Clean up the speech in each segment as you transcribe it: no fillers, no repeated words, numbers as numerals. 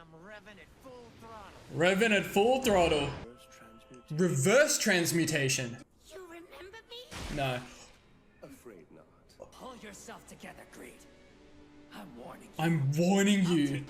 I'm revving at full throttle. Revving at full throttle. Reverse transmutation. You remember me? No. Afraid not. Pull yourself together, Greed. I'm warning you. I'm warning you.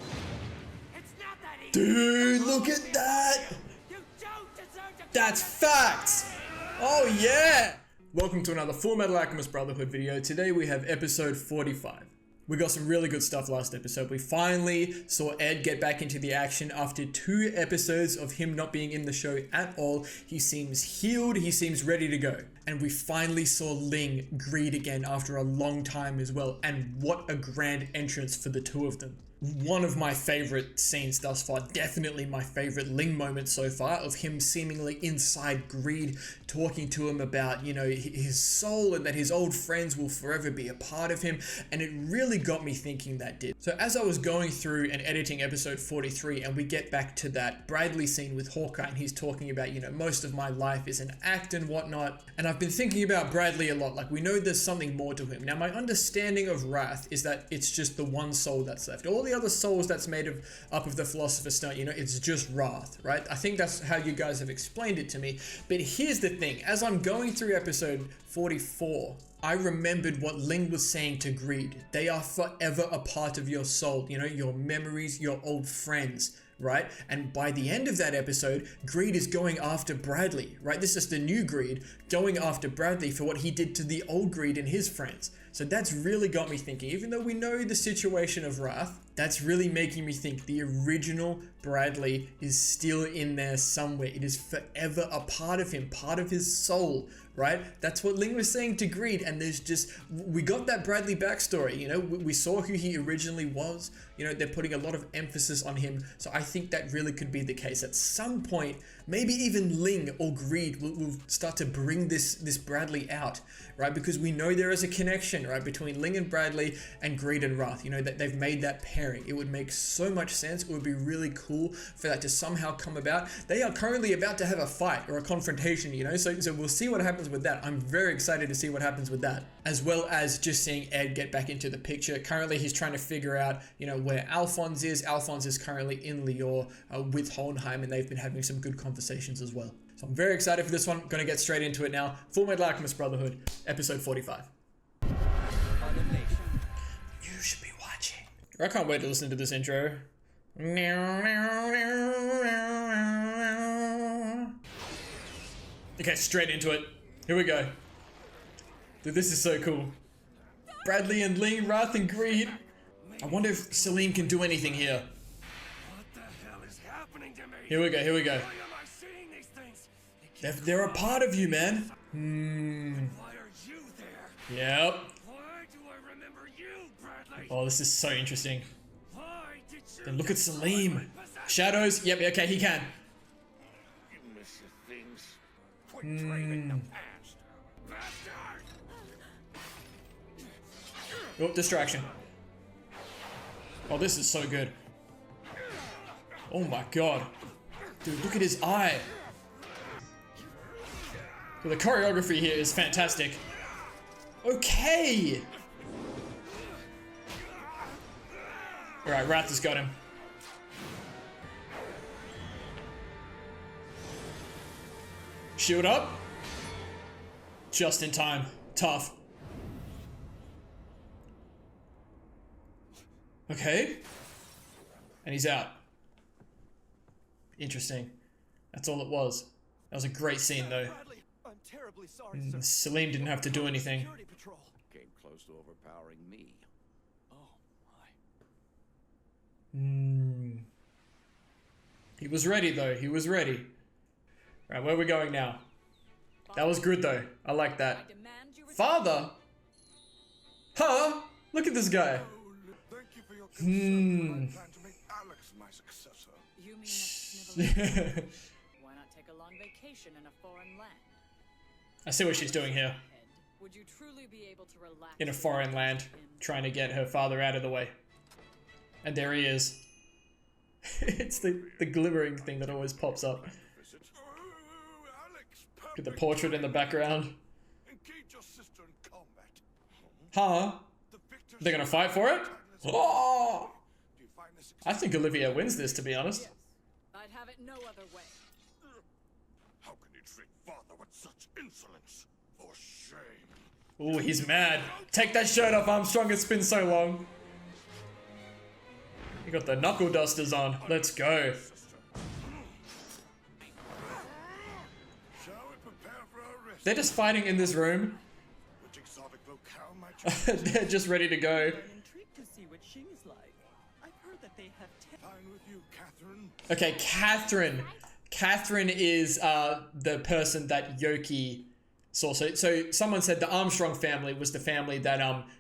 It's not that easy. Dude, look at that. You don't deserve to. That's facts. Oh yeah. Welcome to another Fullmetal Alchemist Brotherhood video. Today we have episode 45. We got some really good stuff last episode. We finally saw Ed get back into the action after 2 episodes of him not being in the show at all. He seems healed, he seems ready to go. And we finally saw Ling greed again after a long time as well. And what a grand entrance for the two of them. One of my favorite scenes thus far, definitely my favorite Ling moment so far, of him seemingly inside Greed, talking to him about, you know, his soul and that his old friends will forever be a part of him. And it really got me thinking, that did. So as I was going through and editing episode 43 and we get back to that Bradley scene with Hawkeye and he's talking about, you know, most of my life is an act and whatnot. And I've been thinking about Bradley a lot. Like, we know there's something more to him. Now, my understanding of Wrath is that it's just the one soul that's left. All the other souls that's made up of the Philosopher's Stone, you know, it's just Wrath, right? I think that's how you guys have explained it to me. But here's the thing. As I'm going through episode 44, I remembered what Ling was saying to Greed. They are forever a part of your soul, you know, your memories, your old friends, right? And by the end of that episode, Greed is going after Bradley, right? This is the new Greed going after Bradley for what he did to the old Greed and his friends. So that's really got me thinking. Even though we know the situation of Wrath, that's really making me think the original Bradley is still in there somewhere. It is forever a part of him, part of his soul, right? That's what Ling was saying to Greed. And there's just, we got that Bradley backstory, you know, we saw who he originally was. You know, they're putting a lot of emphasis on him. So I think that really could be the case. At some point, maybe even Ling or Greed will start to bring this Bradley out, right? Because we know there is a connection, right, between Ling and Bradley and Greed and Wrath. You know, that they've made that pairing. It would make so much sense. It would be really cool for that to somehow come about. They are currently about to have a fight or a confrontation, you know, so we'll see what happens with that. I'm very excited to see what happens with that, as well as just seeing Ed get back into the picture. Currently, he's trying to figure out, you know, where Alphonse is. Alphonse is currently in Lior with Hohenheim, and they've been having some good conversations as well. So I'm very excited for this one. Gonna get straight into it now. Fullmetal Alchemist Brotherhood, episode 45. You should be watching. I can't wait to listen to this intro. Okay, straight into it. Here we go. Dude, this is so cool. Bradley and Ling, Wrath and Greed. I wonder if Selim can do anything here. What the hell is happening to me? Here we go, here we go. Why am I seeing these things? They're a part of you, man. Why are you there? Yep. Why do I remember you, Bradley? Oh, this is so interesting. Why did you Then look at destroy Selim. my possessions? Shadows. Yep, okay, he can. You miss the things. Quit trading the past. Bastard! Oh, distraction. Oh, this is so good. Oh my god. Dude, look at his eye. The choreography here is fantastic. Okay. Alright, Wrath has got him. Shield up. Just in time. Tough. Okay. And he's out. Interesting. That's all it was. That was a great scene, though. Bradley, I'm terribly sorry, sir. Selim didn't have to do anything. Security patrol. Came close to overpowering me. Oh my. He was ready, though. He was ready. Right, where are we going now? That was good, though. I like that. Father? Huh? Look at this guy. Thank you for your concern. I plan to make Alex my successor. You mean that's Why not take a long vacation in a foreign land? I see what she's doing here. Would you truly be able to relax In a foreign land, trying to get her father out of the way. And there he is. It's the glimmering thing that always pops up. Alex, Look at the portrait in the background. engage your sister in combat. Huh? The victor They're gonna fight for it? Oh! Do you find this I think Olivia wins this, to be honest. I'd have it no other way. How can you treat father with such insolence? For shame. Ooh, he's mad. Take that shirt off, Armstrong. It's been so long. You got the knuckle dusters on. Let's go. Shall we prepare for our rest? They're just fighting in this room. Which exotic locale might you They're just ready to go. I'm intrigued to see what Xing is like. I've heard that they have fine with you, Catherine? Okay, Catherine. Catherine is the person that Yoki saw. So someone said the Armstrong family was the family that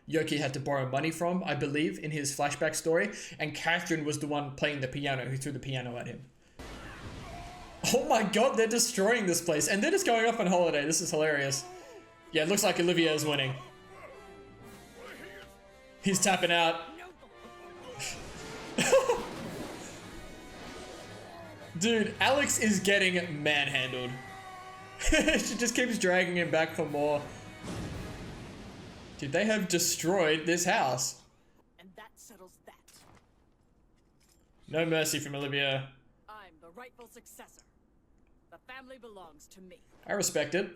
Yoki had to borrow money from, I believe, in his flashback story. And Catherine was the one playing the piano who threw the piano at him. Oh my god, they're destroying this place. And they're just going off on holiday. This is hilarious. Yeah, it looks like Olivia is winning. He's tapping out. Dude, Alex is getting manhandled. She just keeps dragging him back for more. Dude, they have destroyed this house. And that settles that. No mercy from Olivia. I'm the rightful successor. The family belongs to me. I respect it.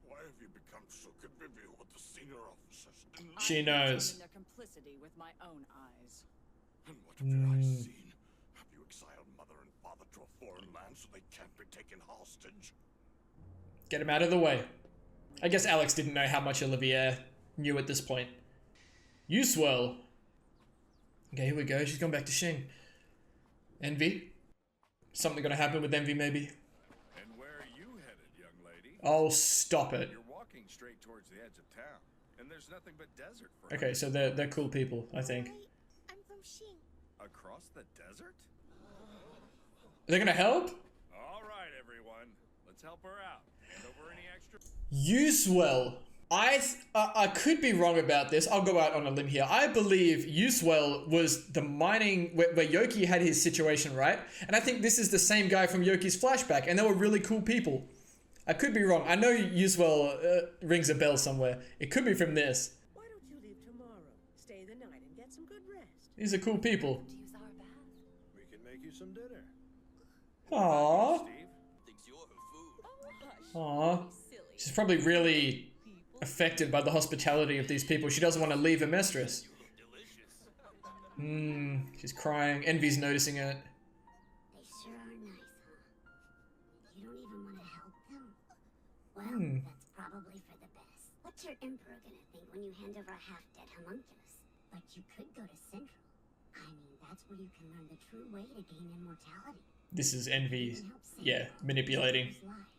Why have you become so convivial with the senior officers? She I'm knows. determining their complicity with my own eyes. And what have your eyes seen? Have you exiled mother and father to a foreign land so they can't be taken hostage? Get him out of the way. I guess Alex didn't know how much Olivia knew at this point. You swell. Okay, here we go. She's gone back to Xing. Envy? Something gonna happen with Envy, maybe? And where are you headed, young lady? Oh, stop it. You're walking straight towards the edge of town, and there's nothing but desert for Okay, so they're cool people, I think. I'm from Xing. across the desert? They're gonna help? All right, everyone. Let's help her out. Hand over any extra. Uswell. I could be wrong about this. I'll go out on a limb here. I believe Uswell was the mining where Yoki had his situation, right? And I think this is the same guy from Yoki's flashback, and they were really cool people. I could be wrong. I know Uswell rings a bell somewhere. It could be from this. Why don't you leave tomorrow? Stay the night and get some good rest. These are cool people. To use our bath. We can make you some dinner. Aww. Steve? Thinks you're her food. Aww. Silly. She's probably really affected by the hospitality of these people. She doesn't want to leave her mistress. She's crying. Envy's noticing it. They sure are nice, huh? You don't even want to help them? Well, that's probably for the best. What's your emperor gonna think when you hand over a half-dead homunculus? But you could go to Central. I mean, that's where you can learn the true way to gain immortality. This is Envy, And help save yeah, manipulating, people's lives.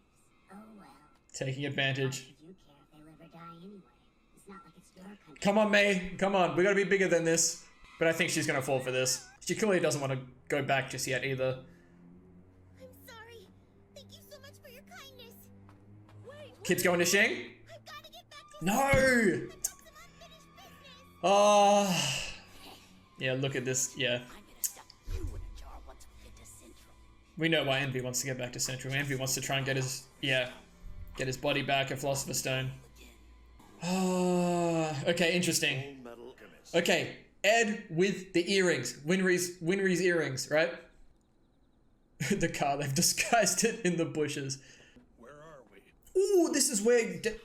Oh well. taking Why advantage. should you care if they live or die anyway? It's not like it's your country. Come on, May. Come on. We gotta be bigger than this. But I think she's gonna fall for this. She clearly doesn't want to go back just yet either. I'm sorry. Thank you so much for your kindness. Wait, Kid's going to Xing? I've got to get back to No! I've got some unfinished business. Oh. Yeah, look at this. Yeah. I'm gonna stuff you in a jar once we get to Central. We know why Envy wants to get back to Central. Envy wants to try and get his, get his body back, a Philosopher's Stone. Oh, okay, interesting. Fullmetal Alchemist. Okay, Ed with the earrings. Winry's earrings, right? The car, they've disguised it in the bushes. Where are we? Ooh, this is where, hideout before.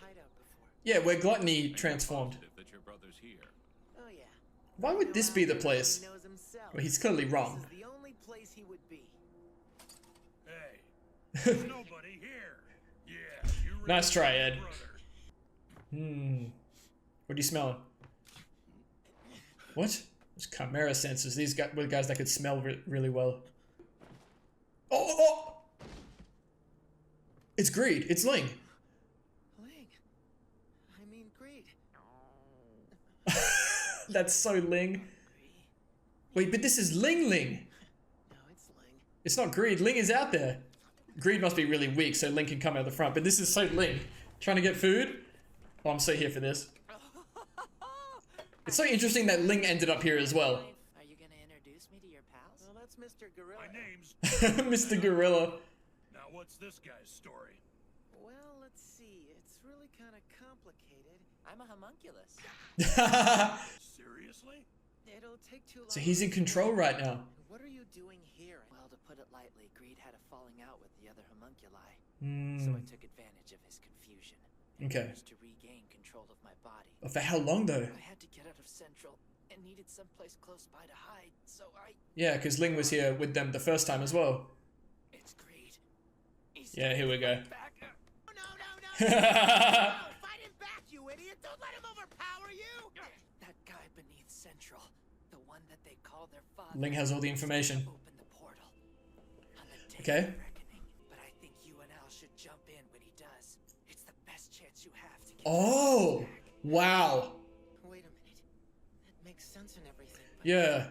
yeah, where Gluttony transformed. That your brother's here. Oh yeah. Why would this be the place? He knows himself. Well, he's clearly wrong. This is the only place he would be. Hey, there's nobody here. Yeah, you Nice try, Ed. brother. What are you smelling? What? Those chimera sensors. These guys were the guys that could smell really well. Oh! It's greed. It's Ling. Ling. I mean, greed. That's so Ling. Wait, but this is Ling. No, it's Ling. It's not greed. Ling is out there. Greed must be really weak, so Ling can come out the front. But this is so Ling. Trying to get food? Oh, I'm so here for this. It's so interesting that Ling ended up here as well. Are you gonna introduce me to your pals? Well, that's Mr. Gorilla. My name's... Mr. Gorilla. Now what's this guy's story? Well, let's see. It's really kind of complicated. I'm a homunculus. Seriously? It'll take too long. So he's in control right now. What are you doing here? Well, to put it lightly, Greed had a falling out with the other homunculi. Hmm. So I took advantage of his confusion. And Okay. managed to regain control of my body. For how long though? I had to get out of Central and needed someplace close by to hide, so I... Yeah, because Ling was here with them the first time as well. It's Greed. He's Yeah, here we go. back. No, fight him back, you idiot! Don't let him overpower you! That guy beneath Central, the one that they call their father. Ling has all the information. Open the portal. On the day Okay. of reckoning. But I think you and Al should jump in when he does. It's the best chance you have to get Oh, wow. Wait a minute. That makes sense and everything, but Yeah.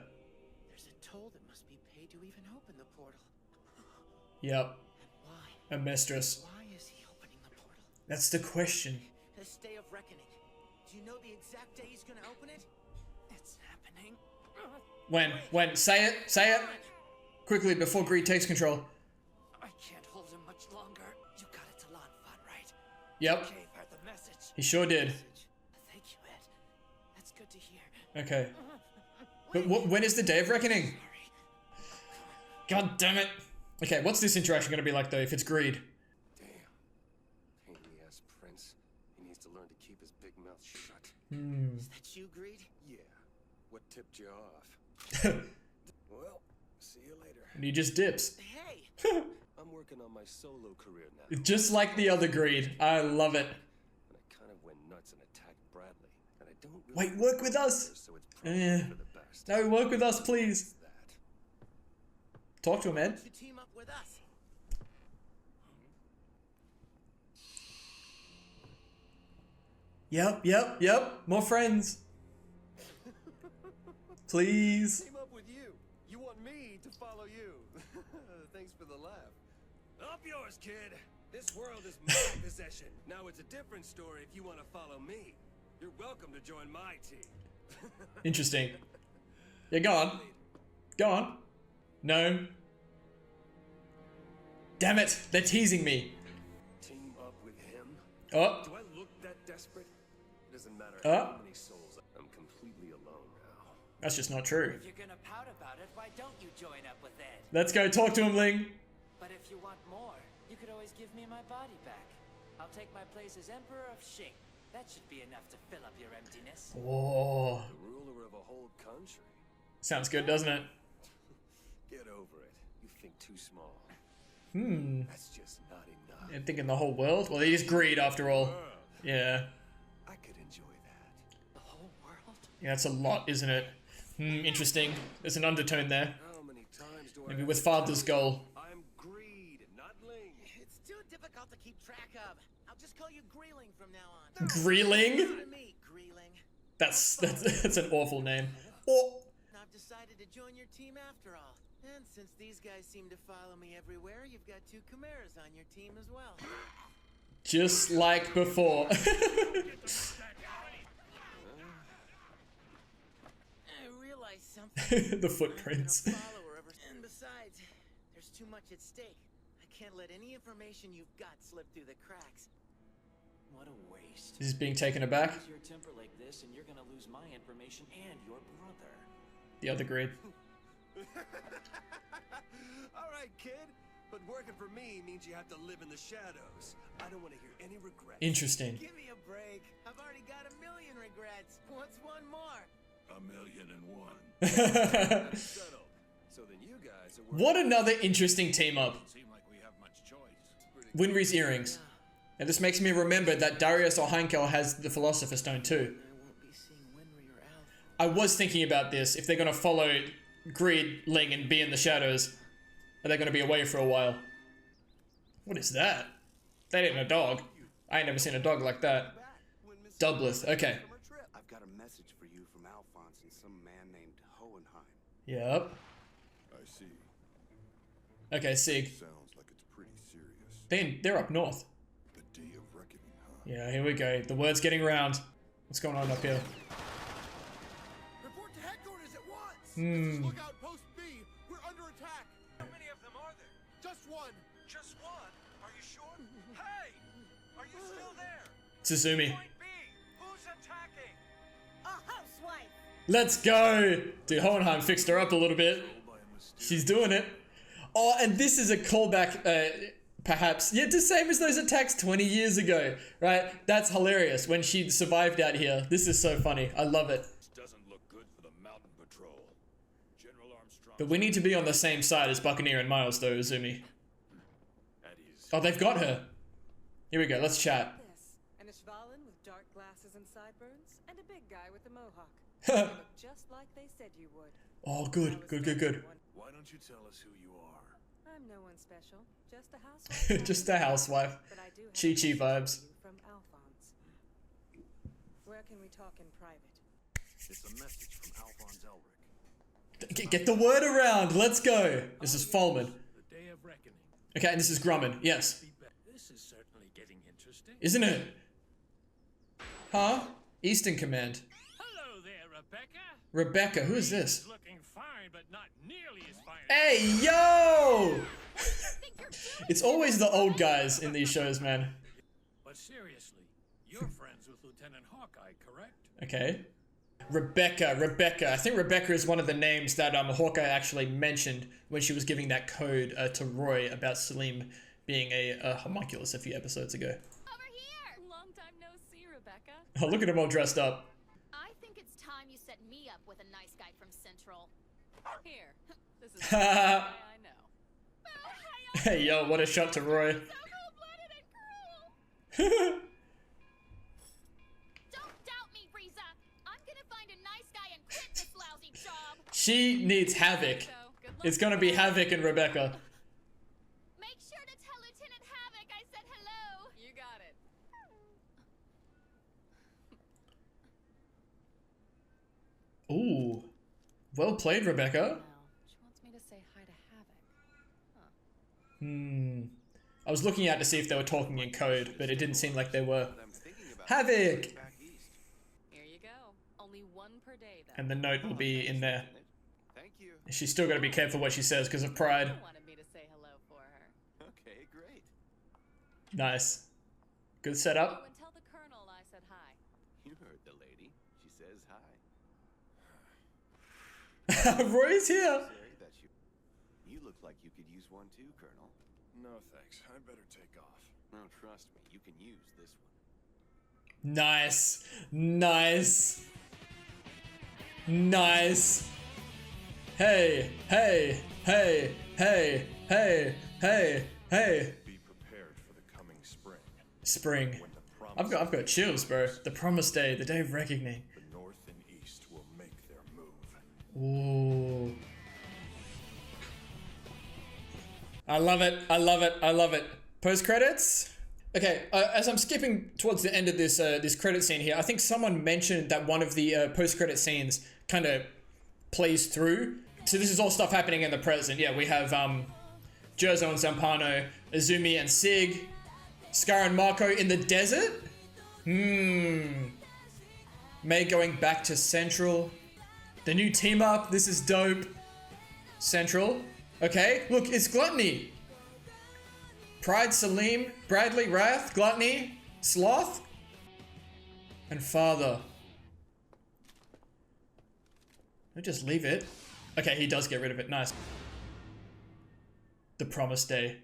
there's a toll that must be paid to even open the portal. Yep. And why? A mistress. Why is he opening the portal? That's the question. This day of reckoning. Do you know the exact day he's gonna open it? It's happening. When? Say it. Say it. Quickly before Greed takes control. I can't hold him much longer. You got it to Lanfan, right? Yep. Gave her the message. He sure did. Thank you, Ed. That's good to hear. Okay. But when is the day of reckoning? God damn it. Okay, what's this interaction going to be like though if it's Greed? Damn. Pain in the ass prince. He needs to learn to keep his big mouth shut. Is that you, Greed? Yeah. What tipped you off? Well, see you later. And he just dips. Hey! I'm working on my solo career now. Just like the other Greed. I love it. And I kind of went nuts and attacked Bradley. And I don't really Wait, work with us. so it's probably Eh. for the best. No, work with us, please. That. Talk to him, Ed. You team up with us. Yep. More friends. Please. Team up with you. You want me to follow you. Thanks for the laugh. Up yours, kid. This world is my possession. Now it's a different story if you want to follow me. You're welcome to join my team. Interesting. Yeah, go on. Go on. No. Damn it. They're teasing me. Team up with him? Oh. Do I look that desperate? It doesn't matter Uh. how many souls. I'm completely alone now. That's just not true. If you're gonna pout about it, why don't you join up with Ed? Let's go talk to him, Ling. But if you want more, you could always give me my body back. I'll take my place as Emperor of Shing. That should be enough to fill up your emptiness. Oh. The ruler of a whole country. Sounds good, doesn't it? Get over it. You think too small. That's just not enough. I'm thinking the whole world? Well, he is Greed after all. Yeah. I could enjoy that. The whole world? Yeah, that's a lot, isn't it? Interesting. There's an undertone there. How many times do Maybe I with Father's goal. I'm Greed, not Ling. It's too difficult to keep track of. I'll just call you Greeling from now on. Greeling? To me, Greeling. That's an awful name. Oh. I've decided to join your team after all. And since these guys seem to follow me everywhere, you've got 2 chimeras on your team as well. Just like before. I realize something. The footprints. I've been a follower ever- And besides, there's too much at stake. I can't let any information you've got slip through the cracks. What a waste. He's being taken aback. Lose your temper like this, and you're gonna lose my information and your brother. The other Greed. All right, kid. But working for me means you have to live in the shadows. I don't want to hear any regrets. Interesting. Give me a break. I've already got a million regrets. What's one more? 1,000,001. Settled. So then you guys are What another interesting team up. Seem like we have much choice. Winry's earrings. And this makes me remember that Darius or Heinkel has the Philosopher's Stone too. I won't be seeing Winry or Alpha. I was thinking about this. If they're going to follow Greed, Ling, and be in the shadows, are they going to be away for a while? What is that? That ain't a dog. I ain't never seen a dog like that. Doubleth. Okay. I've got a message for you from Alphonse and some man named Hohenheim. Yep. I see. Okay, Sig. Sounds like it's pretty serious. They're up north. The day of reckoning, huh? Yeah, here we go. The word's getting round. What's going on up here? Report to headquarters at once! Hmm. Lookout post B. We're under attack. How many of them are there? Just one. Just one? Are you sure? Hey! Are you still there? Tsuzumi. Point B! Who's attacking? A housewife! Let's go. Dude, Hohenheim fixed her up a little bit. She's doing it. Oh, and this is a callback, perhaps. Yeah, the same as those attacks 20 years ago, right? That's hilarious when she survived out here. This is so funny. I love it. Doesn't look good for the mountain patrol. General Armstrong. But we need to be on the same side as Buccaneer and Miles, though, Izumi. Oh, they've got her. Here we go. Let's chat. Yes, an Ishvalan with dark glasses and sideburns, and a big guy with a mohawk. You look just like they said you would. Oh, good. Good. Why don't you tell us who you are? I'm no one special, just a housewife. Just a housewife. But I do have Chi-Chi a message vibes. for you from Alphonse. Where can we talk in private? It's a message from Alphonse Elric. Get the word around. Let's go. This is Fullmetal. The day of reckoning. Okay, and this is Grumman. Yes. This is certainly getting interesting. Isn't it? Huh? Eastern Command. Hello there, Rebecca. Rebecca, who is this? Looking fine, but not nearly as fine. Hey, yo! It's always the old guys in these shows, man. But seriously, you're friends with Lieutenant Hawkeye, correct? Okay. Rebecca. I think Rebecca is one of the names that Hawkeye actually mentioned when she was giving that code to Roy about Salim being a homunculus a few episodes ago. Over here! Long time no see, Rebecca. Oh, look at him all dressed up. I think it's time you set me up with a nice guy from Central. Here, this is the guy I know. Hey, yo, what a shot to Roy. So cold-blooded and cruel. Don't doubt me, Frieza. I'm gonna find a nice guy and quit this lousy job. She needs Havoc. It's gonna be Havoc and Rebecca. Make sure to tell Lieutenant Havoc I said hello. You got it. Ooh. Well played, Rebecca. Well, she wants me to say hi to Havoc. I was looking out to see if they were talking in code, but it didn't seem like they were. I'm thinking about Havoc! back east. Here you go. Only one per day, though. And the note will be in there. Thank you. She's still got to be careful what she says because of pride. You wanted me to say hello for her. Okay, great. Nice. Good Oh, setup. and tell the Colonel I said hi. You heard the lady. She says hi. Roy's here. Sorry that you look like you could use one too, Colonel. No thanks. I better take off. No, trust me. You can use this one. Nice. Nice. Nice. Hey, hey, hey, hey, hey, hey, hey. Be prepared for the coming spring. Spring. When the promise I've got chills, bro. The promised day, the day of reckoning. the north and east will make their move. Ooh. I love it. I love it. I love it. Post credits. Okay, as I'm skipping towards the end of this this credit scene here, I think someone mentioned that one of the post credit scenes kind of plays through. So this is all stuff happening in the present. Yeah, we have Jerzo and Zampano, Izumi and Sig, Scar and Marco in the desert. May going back to Central. The new team up. This is dope. Central. Okay, look, it's Gluttony. Pride, Salim, Bradley, Wrath, Gluttony, Sloth, and Father. I'll just leave it. Okay, he does get rid of it. Nice. The Promised Day.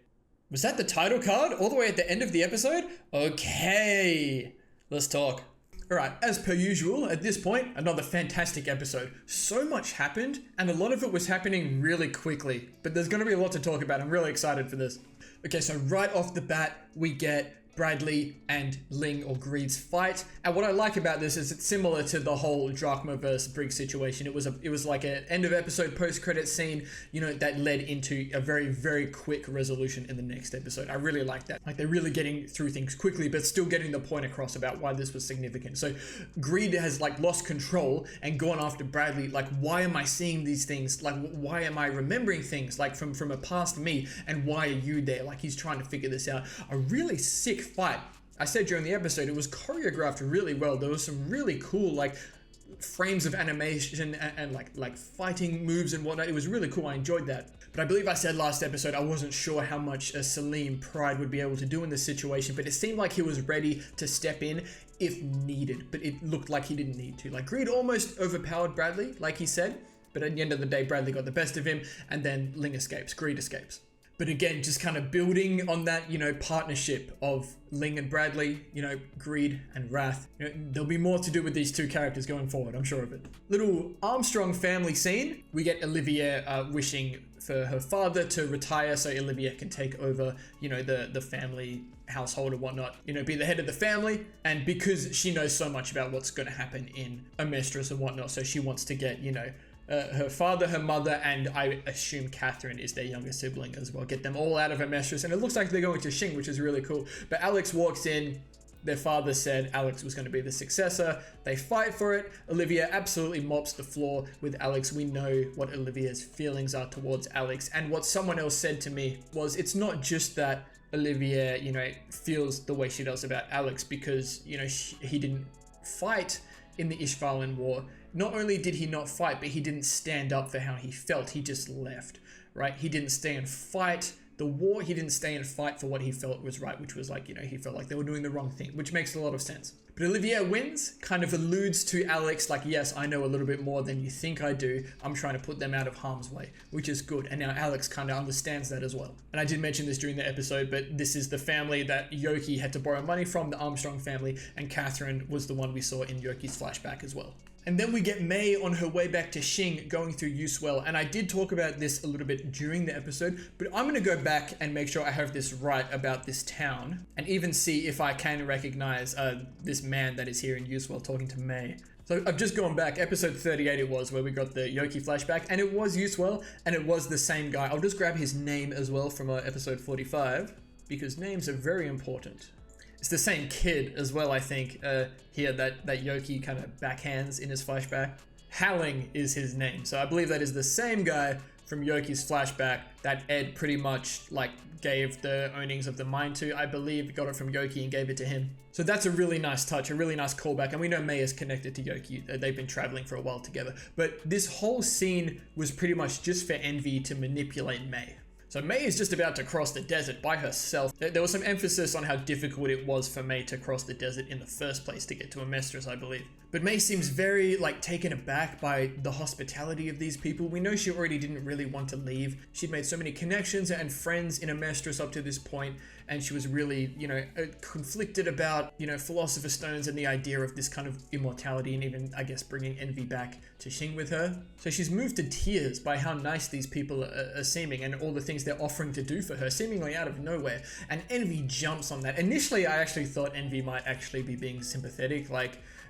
Was that the title card all the way at the end of the episode? Okay. Let's talk. Alright, as per usual, at this point, another fantastic episode. So much happened, and a lot of it was happening really quickly. But there's going to be a lot to talk about. I'm really excited for this. Okay, so right off the bat, we get Bradley and Ling or Greed's fight. And what I like about this is it's similar to the whole Drachma versus Briggs situation. It was like an end of episode post-credit scene, you know, that led into a very, very quick resolution in the next episode. I really like that. Like, they're really getting through things quickly, but still getting the point across about why this was significant. So Greed has like lost control and gone after Bradley. Like, why am I seeing these things? Like, why am I remembering things like from a past me? And why are you there? Like, he's trying to figure this out. A really sick fight. I said during the episode, it was choreographed really well. There was some really cool like frames of animation and like fighting moves and whatnot. It was really cool. I enjoyed that. But I believe I said last episode I wasn't sure how much Salim Pride would be able to do in this situation, but it seemed like he was ready to step in if needed, but it looked like he didn't need to. Like, Greed almost overpowered Bradley, like he said, but at the end of the day, Bradley got the best of him, and then Ling escapes, Greed escapes. But again, just kind of building on that, you know, partnership of Ling and Bradley, you know, Greed and Wrath. You know, there'll be more to do with these two characters going forward, I'm sure of it. Little Armstrong family scene. We get Olivia wishing for her father to retire so Olivia can take over, you know, the family household and whatnot, you know, be the head of the family. And because she knows so much about what's going to happen in Amestris and whatnot, so she wants to get, you know, her father, her mother, and I assume Catherine is their younger sibling as well. Get them all out of Amestris, and it looks like they're going to Xing, which is really cool. But Alex walks in. Their father said Alex was going to be the successor. They fight for it. Olivia absolutely mops the floor with Alex. We know what Olivia's feelings are towards Alex. And what someone else said to me was, it's not just that Olivia, you know, feels the way she does about Alex because, you know, he didn't fight in the Ishvalan War. Not only did he not fight, but he didn't stand up for how he felt. He just left, right? He didn't stay and fight the war. He didn't stay and fight for what he felt was right, which was like, you know, he felt like they were doing the wrong thing, which makes a lot of sense. But Olivia wins, kind of alludes to Alex like, yes, I know a little bit more than you think I do. I'm trying to put them out of harm's way, which is good. And now Alex kind of understands that as well. And I did mention this during the episode, but this is the family that Yoki had to borrow money from, the Armstrong family, and Catherine was the one we saw in Yoki's flashback as well. And then we get May on her way back to Xing going through Usewell. And I did talk about this a little bit during the episode, but I'm going to go back and make sure I have this right about this town and even see if I can recognize this man that is here in Usewell talking to May. So I've just gone back, episode 38 it was, where we got the Yoki flashback, and it was Usewell, and it was the same guy. I'll just grab his name as well from episode 45, because names are very important. It's the same kid as well, I think, here that Yoki kind of backhands in his flashback. Halling is his name. So I believe that is the same guy from Yoki's flashback that Ed pretty much like gave the ownings of the mine to. I believe got it from Yoki and gave it to him. So that's a really nice touch, a really nice callback. And we know May is connected to Yoki. They've been traveling for a while together. But this whole scene was pretty much just for Envy to manipulate May. So May is just about to cross the desert by herself. There was some emphasis on how difficult it was for May to cross the desert in the first place to get to Amestris, I believe. But May seems very taken aback by the hospitality of these people. We know she already didn't really want to leave. She'd made so many connections and friends in Amestris up to this point, and she was really, conflicted about, Philosopher's Stones and the idea of this kind of immortality, and even, I guess, bringing Envy back to Xing with her. So she's moved to tears by how nice these people are seeming and all the things they're offering to do for her, seemingly out of nowhere. And Envy jumps on that. Initially, I actually thought Envy might actually be being sympathetic.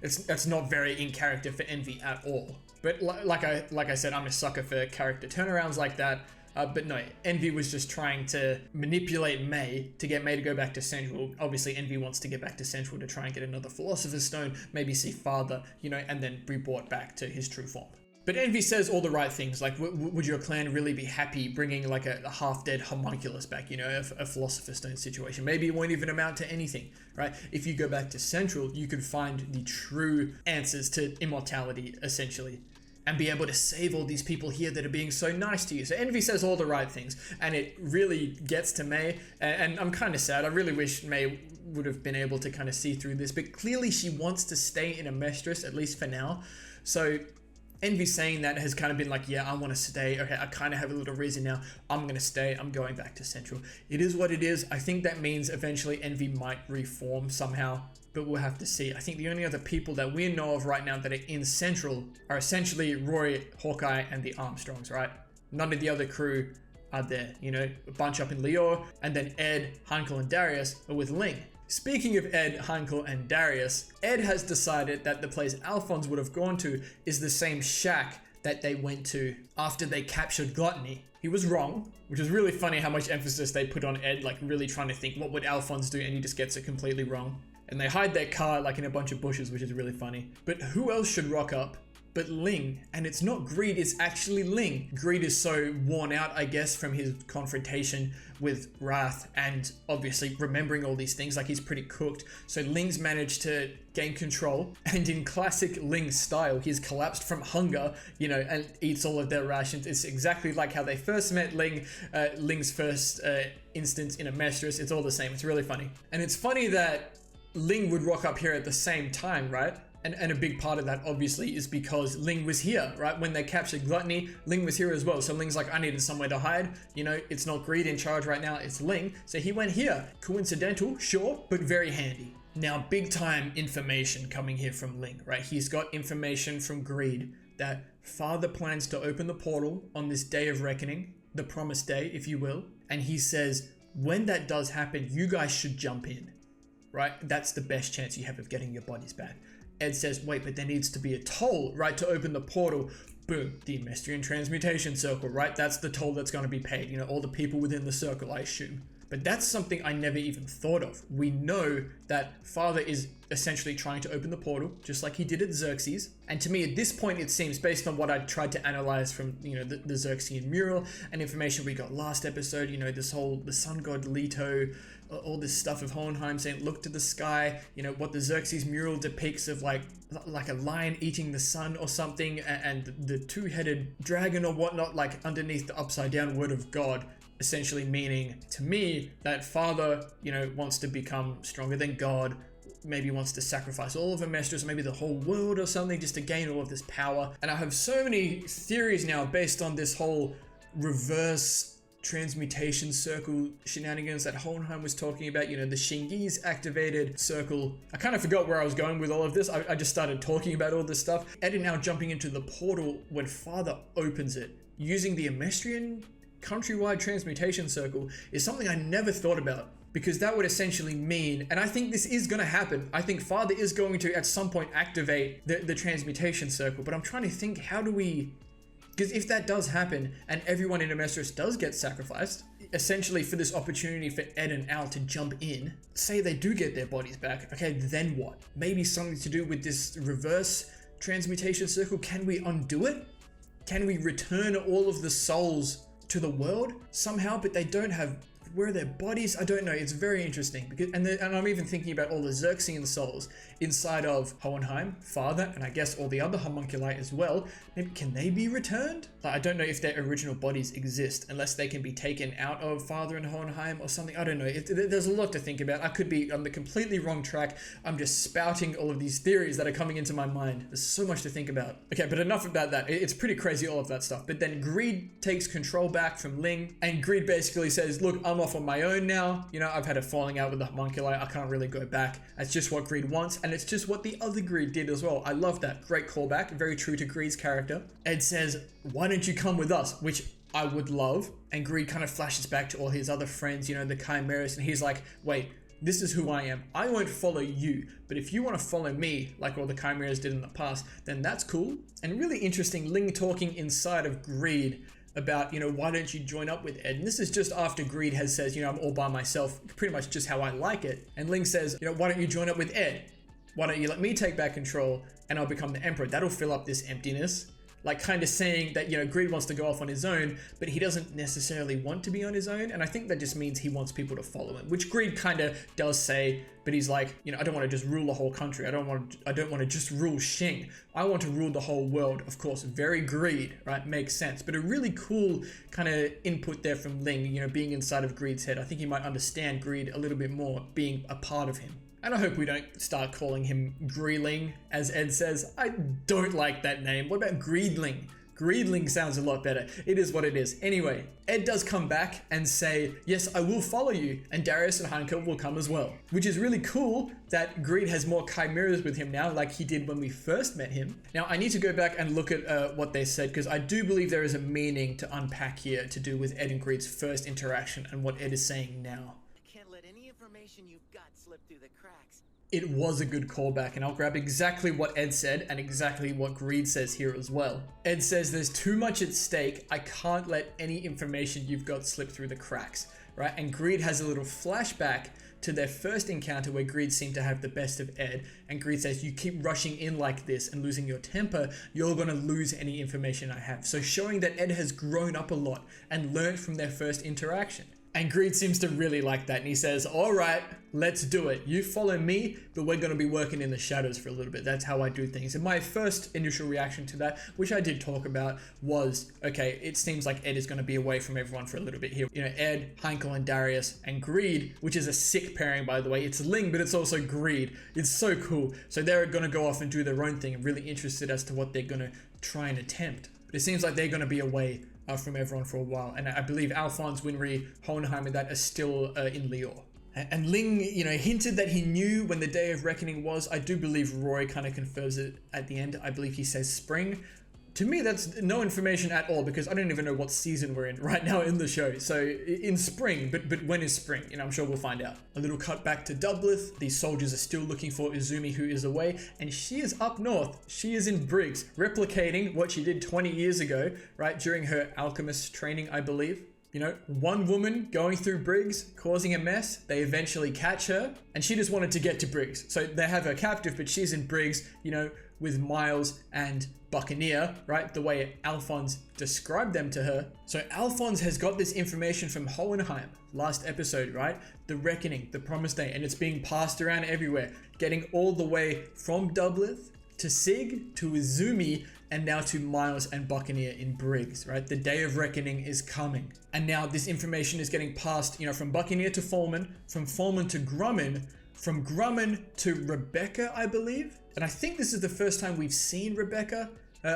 That's not very in character for Envy at all. But like I said, I'm a sucker for character turnarounds like that. But no, Envy was just trying to manipulate May to get May to go back to Central. Obviously, Envy wants to get back to Central to try and get another Philosopher's Stone, maybe see Father, and then be brought back to his true form. But Envy says all the right things, like, would your clan really be happy bringing like a half-dead homunculus back, a Philosopher's Stone situation? Maybe it won't even amount to anything, right? If you go back to Central, you could find the true answers to immortality, essentially, and be able to save all these people here that are being so nice to you. So Envy says all the right things, and it really gets to May, and I'm kind of sad. I really wish May would have been able to kind of see through this, but clearly she wants to stay in Amestris, at least for now. So Envy saying that has kind of been like, yeah, I want to stay. Okay, I kind of have a little reason now. I'm going to stay. I'm going back to Central. It is what it is. I think that means eventually Envy might reform somehow, but we'll have to see. I think the only other people that we know of right now that are in Central are essentially Roy, Hawkeye, and the Armstrongs, right? None of the other crew are there, a bunch up in Lior, and then Ed, Heinkel, and Darius are with Ling. Speaking of Ed, Heinkel, and Darius, Ed has decided that the place Alphonse would have gone to is the same shack that they went to after they captured Gluttony. He was wrong, which is really funny how much emphasis they put on Ed, really trying to think, what would Alphonse do? And he just gets it completely wrong. And they hide their car in a bunch of bushes, which is really funny. But who else should rock up but Ling. And it's not Greed, it's actually Ling. Greed is so worn out, I guess, from his confrontation with Wrath and obviously remembering all these things, like he's pretty cooked. So Ling's managed to gain control, and in classic Ling style, he's collapsed from hunger, you know, and eats all of their rations. It's exactly like how they first met Ling, Ling's first instance in Amestris. It's all the same. It's really funny. And it's funny that Ling would rock up here at the same time, right? And a big part of that obviously is because Ling was here, right? When they captured Gluttony, Ling was here as well. So Ling's like, I needed somewhere to hide. You know, it's not Greed in charge right now, it's Ling. So he went here. Coincidental, sure, but very handy. Now, big time information coming here from Ling, right? He's got information from Greed that Father plans to open the portal on this day of reckoning, the promised day, if you will. And he says, when that does happen, you guys should jump in, right? That's the best chance you have of getting your bodies back. Ed says, wait, but there needs to be a toll, right, to open the portal. Boom, the Amestrian Transmutation Circle, right? That's the toll that's going to be paid. You know, all the people within the circle, I assume. But that's something I never even thought of. We know that Father is essentially trying to open the portal, just like he did at Xerxes. And to me, at this point, it seems, based on what I tried to analyze from, you know, the Xerxean mural and information we got last episode, you know, this whole, the sun god Leto, all this stuff of Hohenheim saying, look to the sky, you know, what the Xerxes mural depicts of like a lion eating the sun or something, and the two-headed dragon or whatnot, like underneath the upside down word of God, essentially meaning to me that Father, you know, wants to become stronger than God, maybe wants to sacrifice all of Amestris, maybe the whole world or something, just to gain all of this power. And I have so many theories now based on this whole reverse transmutation circle shenanigans that Hohenheim was talking about, you know, the Shingi's activated circle. I kind of forgot where I was going with all of this. I just started talking about all this stuff. Ed now jumping into the portal when Father opens it, using the Amestrian countrywide transmutation circle, is something I never thought about, because that would essentially mean, and I think this is going to happen, I think Father is going to at some point activate the transmutation circle, but I'm trying to think, how do we... Because if that does happen and everyone in Amestris does get sacrificed, essentially for this opportunity for Ed and Al to jump in, say they do get their bodies back, okay, then what? Maybe something to do with this reverse transmutation circle. Can we undo it? Can we return all of the souls to the world somehow? But they don't have... Where are their bodies? I don't know. It's very interesting, because and I'm even thinking about all the Xerxean souls inside of Hohenheim, Father, and I guess all the other homunculi as well. Maybe can they be returned? Like, I don't know if their original bodies exist, unless they can be taken out of Father and Hohenheim or something. I don't know. There's a lot to think about. I could be on the completely wrong track. I'm just spouting all of these theories that are coming into my mind. There's so much to think about. Okay, but enough about that. It's pretty crazy, all of that stuff. But then Greed takes control back from Ling, and Greed basically says, look, I'm off on my own now. You know, I've had a falling out with the homunculi. I can't really go back. That's just what Greed wants, and it's just what the other Greed did as well. I love that. Great callback. Very true to Greed's character. Ed says, why don't you come with us? Which I would love. And Greed kind of flashes back to all his other friends, you know, the Chimeras, and he's like, wait, this is who I am. I won't follow you, but if you want to follow me, like all the Chimeras did in the past, then that's cool. And really interesting, Ling talking inside of Greed about, you know, why don't you join up with Ed? And this is just after Greed has says, you know, I'm all by myself, pretty much just how I like it. And Ling says, you know, why don't you join up with Ed? Why don't you let me take back control and I'll become the Emperor? That'll fill up this emptiness. Like, kind of saying that, you know, Greed wants to go off on his own, but he doesn't necessarily want to be on his own. And I think that just means he wants people to follow him, which Greed kind of does say, but he's like, you know, I don't want to just rule the whole country. I don't want to just rule Xing. I want to rule the whole world. Of course, very Greed, right? Makes sense. But a really cool kind of input there from Ling, you know, being inside of Greed's head. I think he might understand Greed a little bit more, being a part of him. And I hope we don't start calling him Greeling, as Ed says. I don't like that name. What about Greedling? Greedling sounds a lot better. It is what it is. Anyway, Ed does come back and say, yes, I will follow you, and Darius and Heinkel will come as well. Which is really cool that Greed has more chimeras with him now, like he did when we first met him. Now, I need to go back and look at what they said, because I do believe there is a meaning to unpack here to do with Ed and Greed's first interaction and what Ed is saying now. Can't let any information you've got slip through the cracks. It was a good callback, and I'll grab exactly what Ed said and exactly what Greed says here as well. Ed says, there's too much at stake. I can't let any information you've got slip through the cracks, right? And Greed has a little flashback to their first encounter where Greed seemed to have the best of Ed, and Greed says, you keep rushing in like this and losing your temper, you're gonna lose any information I have. So showing that Ed has grown up a lot and learned from their first interaction. And Greed seems to really like that, and he says, all right, let's do it. You follow me, but we're going to be working in the shadows for a little bit. That's how I do things. And my first initial reaction to that, which I did talk about, was, okay, it seems like Ed is going to be away from everyone for a little bit here. You know, Ed, Heinkel, and Darius, and Greed, which is a sick pairing, by the way. It's Ling, but it's also Greed. It's so cool. So they're going to go off and do their own thing. I'm really interested as to what they're going to try and attempt. But it seems like they're going to be away from everyone for a while, and I believe Alphonse, Winry, Hohenheim, and that are still in Lior. And Ling, you know, hinted that he knew when the Day of Reckoning was. I do believe Roy kind of confirms it at the end. I believe he says spring. To me, that's no information at all, because I don't even know what season we're in right now in the show. So in spring, but when is spring? You know, I'm sure we'll find out. A little cut back to Dublith. These soldiers are still looking for Izumi, who is away, and she is up north. She is in Briggs, replicating what she did 20 years ago, right, during her Alchemist training, I believe. You know, one woman going through Briggs, causing a mess. They eventually catch her, and she just wanted to get to Briggs. So they have her captive, but she's in Briggs, you know, with Miles and Buccaneer, right? The way Alphonse described them to her. So Alphonse has got this information from Hohenheim last episode, right? The Reckoning, the Promised Day, and it's being passed around everywhere, getting all the way from Dublith to Sig to Izumi, and now to Miles and Buccaneer in Briggs, right? The Day of Reckoning is coming. And now this information is getting passed, you know, from Buccaneer to Fullman, from Fullman to Grumman, from Grumman to Rebecca, I believe. And I think this is the first time we've seen Rebecca.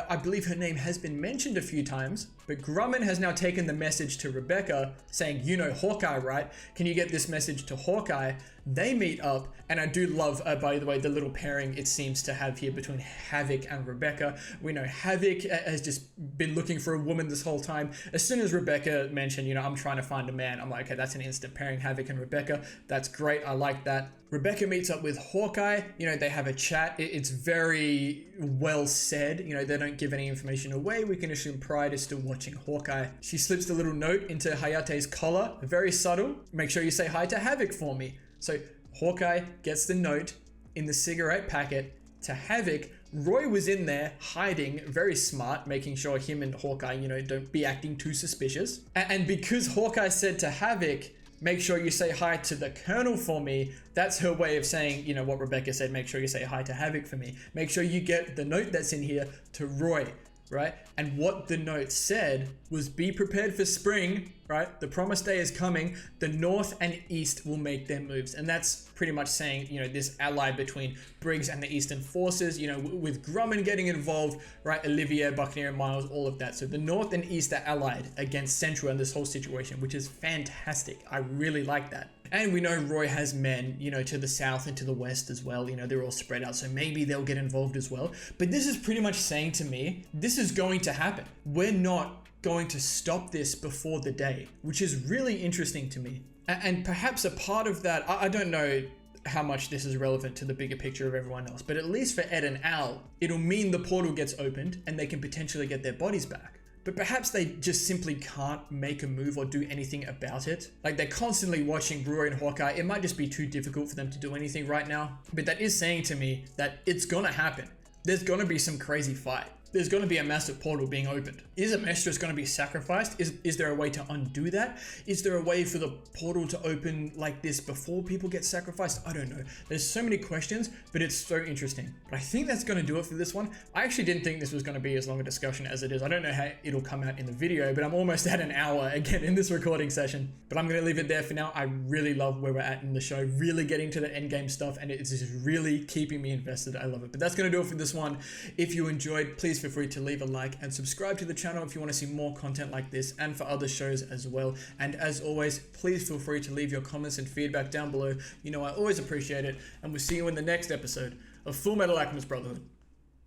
I believe her name has been mentioned a few times, but Grumman has now taken the message to Rebecca saying, you know Hawkeye, right? Can you get this message to Hawkeye? They meet up, and I do love, by the way, the little pairing it seems to have here between Havoc and Rebecca. We know Havoc has just been looking for a woman this whole time. As soon as Rebecca mentioned, you know, I'm trying to find a man, I'm like, okay, that's an instant pairing, Havoc and Rebecca. That's great, I like that. Rebecca meets up with Hawkeye, you know, they have a chat. It's very well said, you know, they don't give any information away. We can assume Pride is still watching Hawkeye. She slips the little note into Hayate's collar, very subtle. Make sure you say hi to Havoc for me. So Hawkeye gets the note in the cigarette packet to Havoc. Roy was in there hiding, very smart, making sure him and Hawkeye, you know, don't be acting too suspicious. And because Hawkeye said to Havoc, make sure you say hi to the Colonel for me, that's her way of saying, you know, what Rebecca said, make sure you say hi to Havoc for me. Make sure you get the note that's in here to Roy, right? And what the note said was, be prepared for spring, right? The Promised Day is coming. The North and East will make their moves. And that's pretty much saying, you know, this ally between Briggs and the Eastern forces, you know, with Grumman getting involved, right? Olivier, Buccaneer, Miles, all of that. So the North and East are allied against Central in this whole situation, which is fantastic. I really like that. And we know Roy has men, you know, to the south and to the west as well. You know, they're all spread out, so maybe they'll get involved as well. But this is pretty much saying to me, this is going to happen. We're not going to stop this before the day, which is really interesting to me. And perhaps a part of that, I don't know how much this is relevant to the bigger picture of everyone else, but at least for Ed and Al, it'll mean the portal gets opened and they can potentially get their bodies back. But perhaps they just simply can't make a move or do anything about it. Like, they're constantly watching Roy and Hawkeye. It might just be too difficult for them to do anything right now. But that is saying to me that it's gonna happen. There's gonna be some crazy fight. There's going to be a massive portal being opened. Is Amestris going to be sacrificed? Is there a way to undo that? Is there a way for the portal to open like this before people get sacrificed? I don't know. There's so many questions, but it's so interesting. But I think that's going to do it for this one. I actually didn't think this was going to be as long a discussion as it is. I don't know how it'll come out in the video, but I'm almost at an hour again in this recording session. But I'm going to leave it there for now. I really love where we're at in the show, really getting to the endgame stuff, and it's just really keeping me invested. I love it. But that's going to do it for this one. If you enjoyed, please feel free to leave a like and subscribe to the channel if you want to see more content like this and for other shows as well. And as always, please feel free to leave your comments and feedback down below. You know, I always appreciate it, and we'll see you in the next episode of Fullmetal Alchemist Brotherhood.